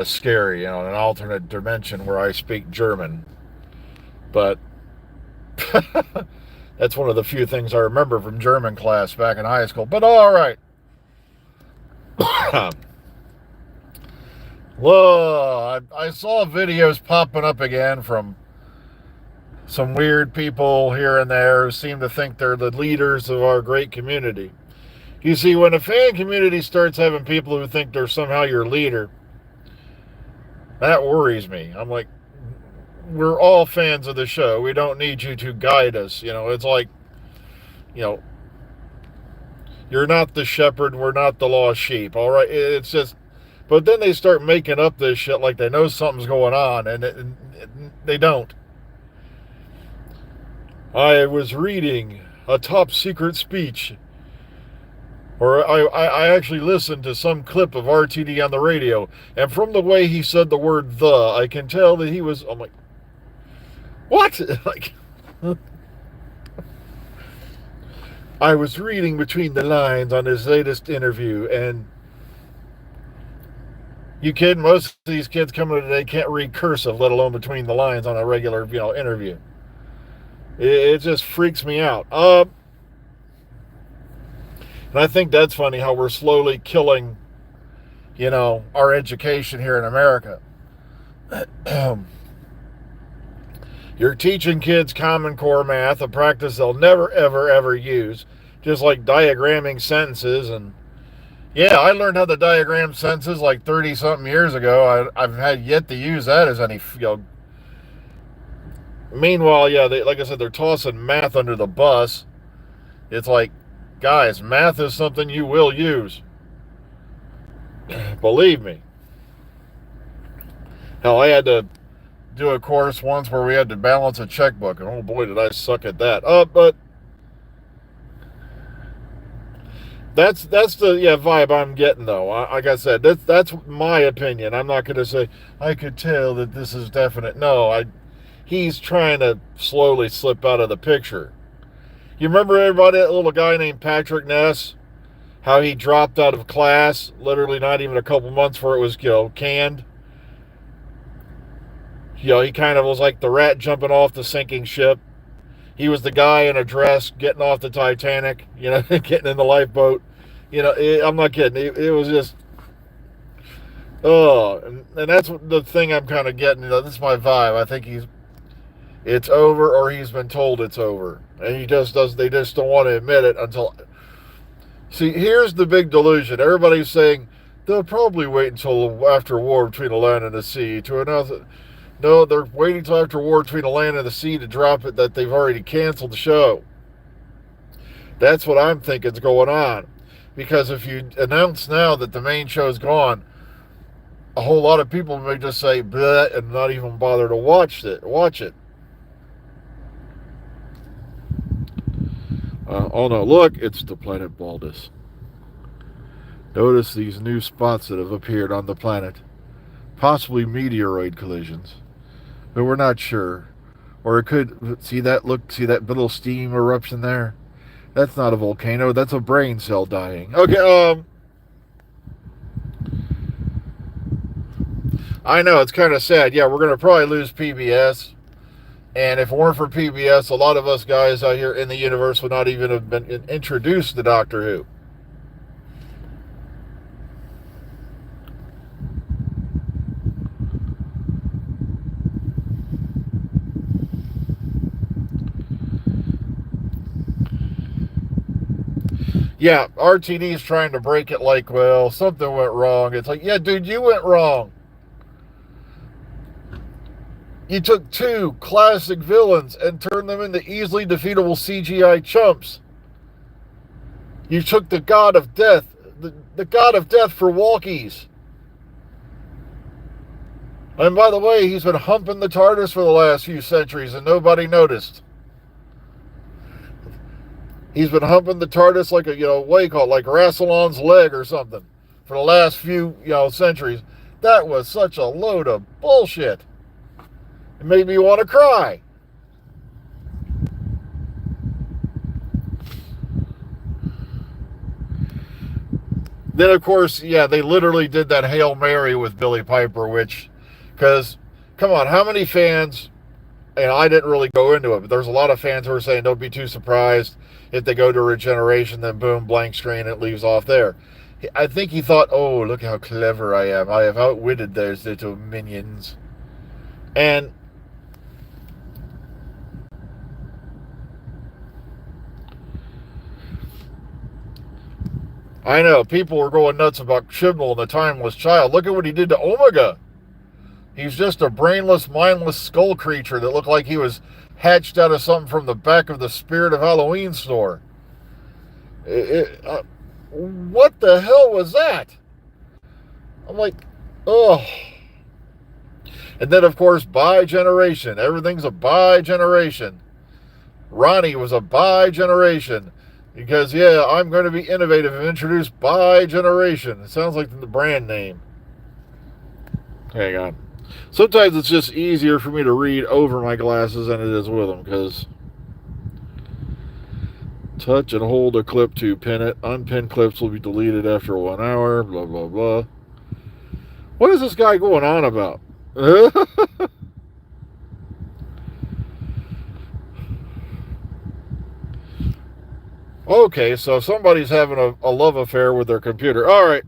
scary, an alternate dimension where I speak German. But that's one of the few things I remember from German class back in high school. But all right. Whoa, I saw videos popping up again from some weird people here and there who seem to think they're the leaders of our great community. You see, when a fan community starts having people who think they're somehow your leader, that worries me. I'm like, we're all fans of the show. We don't need you to guide us. It's like, you know, you're not the shepherd. We're not the lost sheep. All right. It's just, but then they start making up this shit like they know something's going on, and they don't. I was reading a top secret speech, or I actually listened to some clip of RTD on the radio, and from the way he said the word "the," I can tell that he was. I'm like, what? Like, I was reading between the lines on his latest interview, and you kidding? Most of these kids coming today can't read cursive, let alone between the lines on a regular, interview. It just freaks me out. And I think that's funny how we're slowly killing, our education here in America. You're teaching kids Common Core math, a practice they'll never, ever, ever use, just like diagramming sentences. And yeah, I learned how to diagram sentences like 30 something years ago. I've had yet to use that as any, Meanwhile, yeah, like I said, they're tossing math under the bus. It's like, guys, math is something you will use. Believe me. Hell, I had to do a course once where we had to balance a checkbook, and oh boy, did I suck at that. But that's the vibe I'm getting though. Like I said, that's my opinion. I'm not going to say I could tell that this is definite. No, he's trying to slowly slip out of the picture. You remember everybody, that little guy named Patrick Ness? How he dropped out of class, literally not even a couple months before it was, canned. He kind of was like the rat jumping off the sinking ship. He was the guy in a dress getting off the Titanic, getting in the lifeboat. I'm not kidding. It was just, oh, and that's the thing I'm kind of getting. This is my vibe. I think it's over, or he's been told it's over, and he just does. They just don't want to admit it until. See, here's the big delusion. Everybody's saying they'll probably wait until after war between the land and the sea to announce it. No, they're waiting until after war between the land and the sea to drop it that they've already canceled the show. That's what I'm thinking is going on. Because if you announce now that the main show's gone, a whole lot of people may just say bleh and not even bother to watch it. Oh no, look, it's the planet Baldus. Notice these new spots that have appeared on the planet. Possibly meteoroid collisions. But we're not sure. Or it could, see that little steam eruption there? That's not a volcano, that's a brain cell dying. Okay, I know, it's kind of sad. Yeah, we're going to probably lose PBS. And if it weren't for PBS, a lot of us guys out here in the universe would not even have been introduced to Doctor Who. Yeah, RTD's trying to break it like, well, something went wrong. It's like, yeah, dude, you went wrong. You took two classic villains and turned them into easily defeatable CGI chumps. You took the god of death, the god of death for walkies. And by the way, he's been humping the TARDIS for the last few centuries and nobody noticed. He's been humping the TARDIS like what do you call it, like Rassilon's leg or something for the last few, centuries. That was such a load of bullshit. It made me want to cry. Then, of course, yeah, they literally did that Hail Mary with Billy Piper, which, because, come on, how many fans, and I didn't really go into it, but there's a lot of fans who are saying don't be too surprised if they go to Regeneration, then boom, blank screen, it leaves off there. I think he thought, oh, look how clever I am. I have outwitted those little minions. And I know, people were going nuts about Chibnall and the Timeless Child. Look at what he did to Omega. He's just a brainless, mindless skull creature that looked like he was hatched out of something from the back of the Spirit of Halloween store. What the hell was that? I'm like, oh. And then, of course, bi-generation. Everything's a bi-generation. Ronnie was a bi-generation. Because, yeah, I'm going to be innovative and introduce bi-generation. It sounds like the brand name. Hang on. Sometimes it's just easier for me to read over my glasses than it is with them. Because touch and hold a clip to pin it. Unpinned clips will be deleted after 1 hour. Blah, blah, blah. What is this guy going on about? Okay, so somebody's having a love affair with their computer. All right.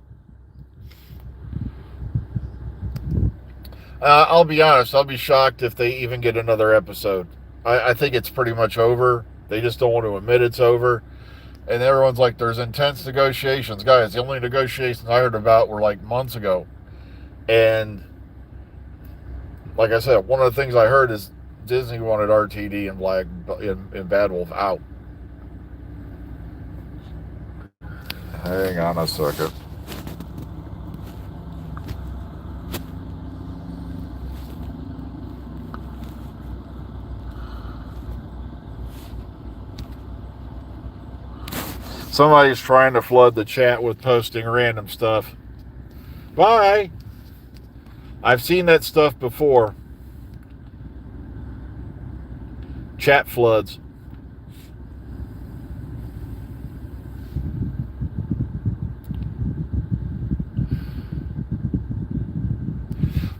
I'll be honest. I'll be shocked if they even get another episode. I think it's pretty much over. They just don't want to admit it's over. And everyone's like, there's intense negotiations. Guys, the only negotiations I heard about were like months ago. And like I said, one of the things I heard is Disney wanted RTD and Bad Wolf out. Hang on a second. Somebody's trying to flood the chat with posting random stuff. Bye. I've seen that stuff before. Chat floods.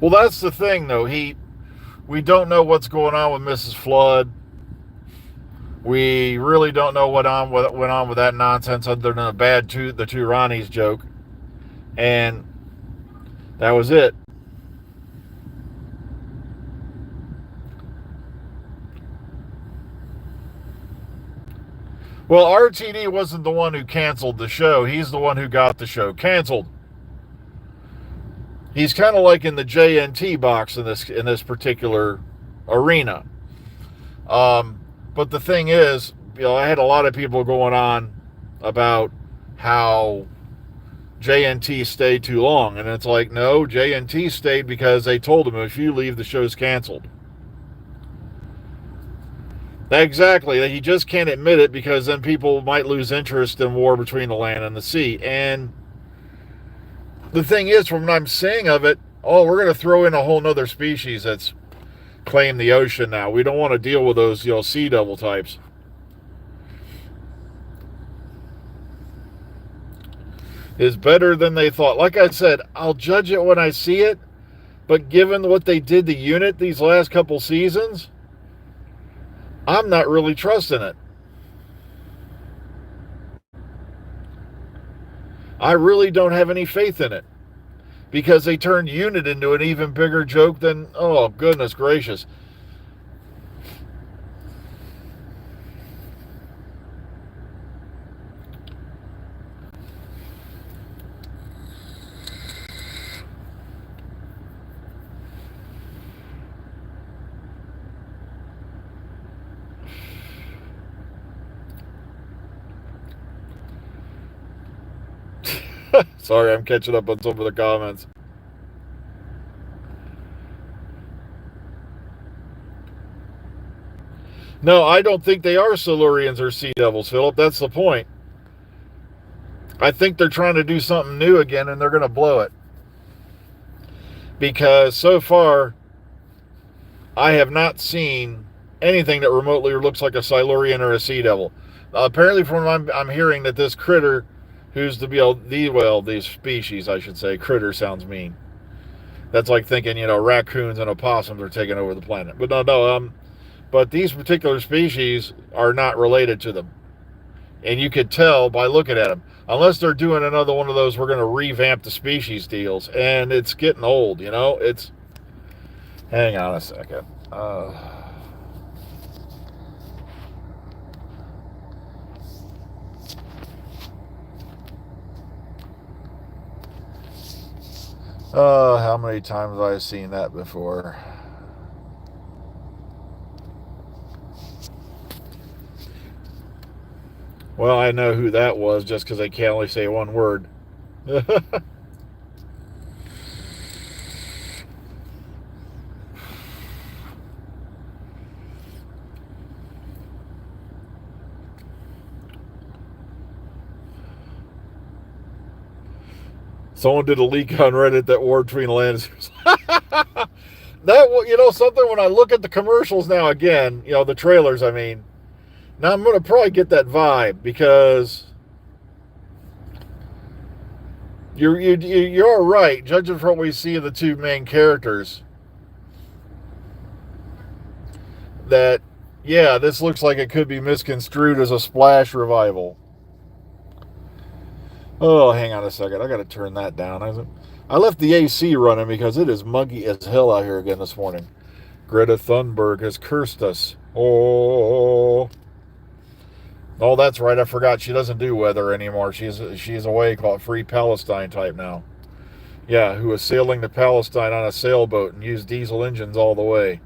Well, that's the thing, though. We don't know what's going on with Mrs. Flood. We really don't know what went on with that nonsense other than the two Ronnies joke. And that was it. Well, RTD wasn't the one who canceled the show. He's the one who got the show canceled. He's kind of like in the JNT box in this particular arena. But the thing is, I had a lot of people going on about how JNT stayed too long. And it's like, no, JNT stayed because they told him, if you leave, the show's canceled. Exactly. He just can't admit it because then people might lose interest in War Between the Land and the Sea. And the thing is, from what I'm seeing of it, we're going to throw in a whole nother species that's claimed the ocean now. We don't want to deal with those, sea devil types. Is better than they thought. Like I said, I'll judge it when I see it, but given what they did to Unit these last couple seasons, I'm not really trusting it. I really don't have any faith in it because they turned Unit into an even bigger joke than, oh, goodness gracious. Sorry, I'm catching up on some of the comments. No, I don't think they are Silurians or Sea Devils, Philip. That's the point. I think they're trying to do something new again, and they're going to blow it. Because so far, I have not seen anything that remotely looks like a Silurian or a Sea Devil. Apparently, from what I'm hearing, that this critter who's to be able, these species, I should say, critter sounds mean. That's like thinking, raccoons and opossums are taking over the planet. But no, but these particular species are not related to them. And you could tell by looking at them. Unless they're doing another one of those, we're going to revamp the species deals. And it's getting old, It's. Hang on a second. How many times have I seen that before? Well, I know who that was just because I can't only say one word. Someone did a leak on Reddit that war between Lancers. Something when I look at the commercials now again, the trailers, I mean, now I'm going to probably get that vibe because you're right, judging from what we see of the two main characters, that, yeah, this looks like it could be misconstrued as a Splash revival. Oh, hang on a second. I got to turn that down. I left the AC running because it is muggy as hell out here again this morning. Greta Thunberg has cursed us. Oh, that's right. I forgot she doesn't do weather anymore. She's away, called Free Palestine type now. Yeah, who was sailing to Palestine on a sailboat and used diesel engines all the way.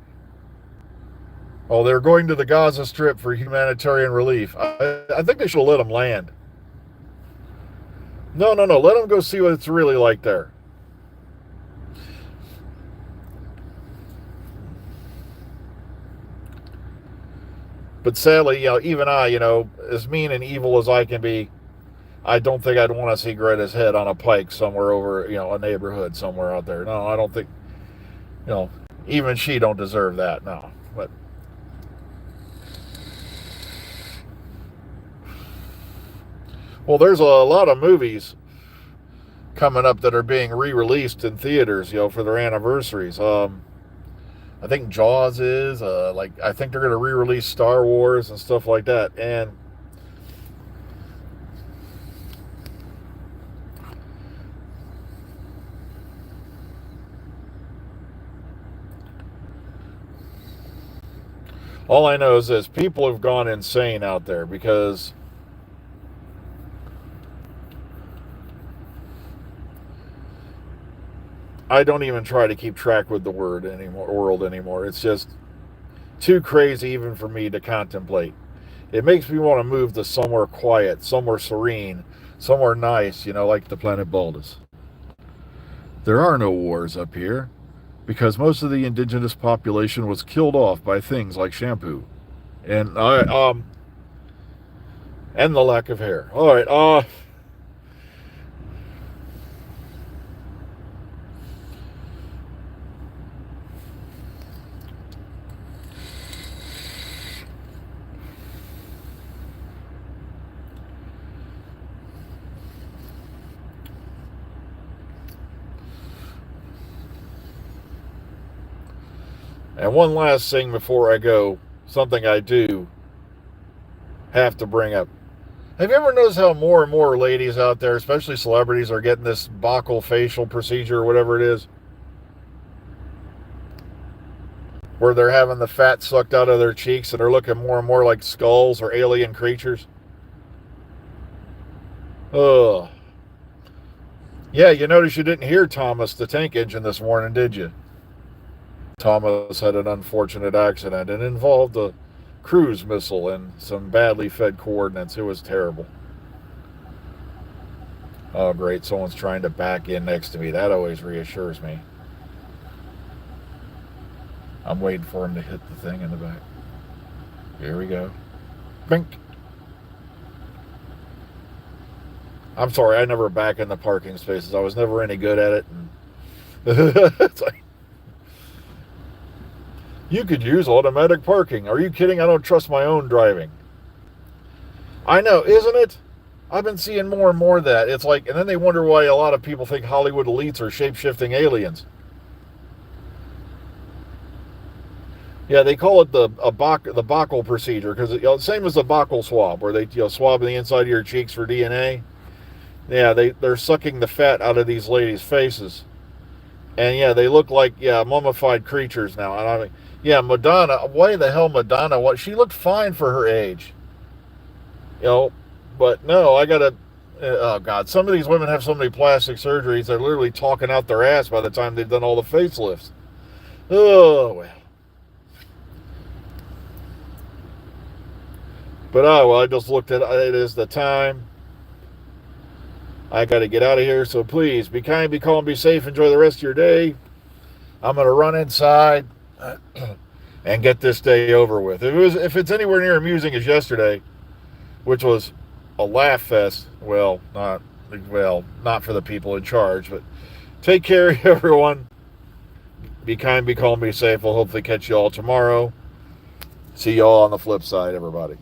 Oh, they're going to the Gaza Strip for humanitarian relief. I think they should let them land. No. Let them go see what it's really like there. But sadly, even I, as mean and evil as I can be, I don't think I'd want to see Greta's head on a pike somewhere over, a neighborhood somewhere out there. No, I don't think, even she don't deserve that. No, but. Well, there's a lot of movies coming up that are being re-released in theaters, for their anniversaries. I think Jaws is, I think they're going to re-release Star Wars and stuff like that. And all I know is this: people have gone insane out there because I don't even try to keep track with the world anymore. It's just too crazy even for me to contemplate. It makes me want to move to somewhere quiet, somewhere serene, somewhere nice, like the planet Baldus. There are no wars up here because most of the indigenous population was killed off by things like shampoo and and the lack of hair. All right, and one last thing before I go, something I do have to bring up. Have you ever noticed how more and more ladies out there, especially celebrities, are getting this buccal facial procedure or whatever it is? Where they're having the fat sucked out of their cheeks and they're looking more and more like skulls or alien creatures? Ugh. Yeah, you notice you didn't hear Thomas the tank engine this morning, did you? Thomas had an unfortunate accident and involved a cruise missile and some badly fed coordinates. It was terrible. Oh, great. Someone's trying to back in next to me. That always reassures me. I'm waiting for him to hit the thing in the back. Here we go. Bink. I'm sorry, I never back in the parking spaces. I was never any good at it. And it's like, you could use automatic parking. Are you kidding? I don't trust my own driving. I know, isn't it? I've been seeing more and more of that. It's like, and then they wonder why a lot of people think Hollywood elites are shape-shifting aliens. Yeah, they call it the Bockel procedure because same as the Bockel swab, where they swab the inside of your cheeks for DNA. Yeah, they're sucking the fat out of these ladies' faces, and yeah, they look like mummified creatures now. And I mean, yeah, Madonna. Why the hell Madonna? What, she looked fine for her age, you know, but no, I gotta. Oh God, some of these women have so many plastic surgeries; they're literally talking out their ass by the time they've done all the facelifts. Oh well. But oh well, I just looked at it as the time. I got to get out of here, so please be kind, be calm, be safe. Enjoy the rest of your day. I'm going to run inside and get this day over with. If it's anywhere near amusing as yesterday, which was a laugh fest, not for the people in charge, but take care, everyone. Be kind, be calm, be safe. We'll hopefully catch you all tomorrow. See you all on the flip side, everybody.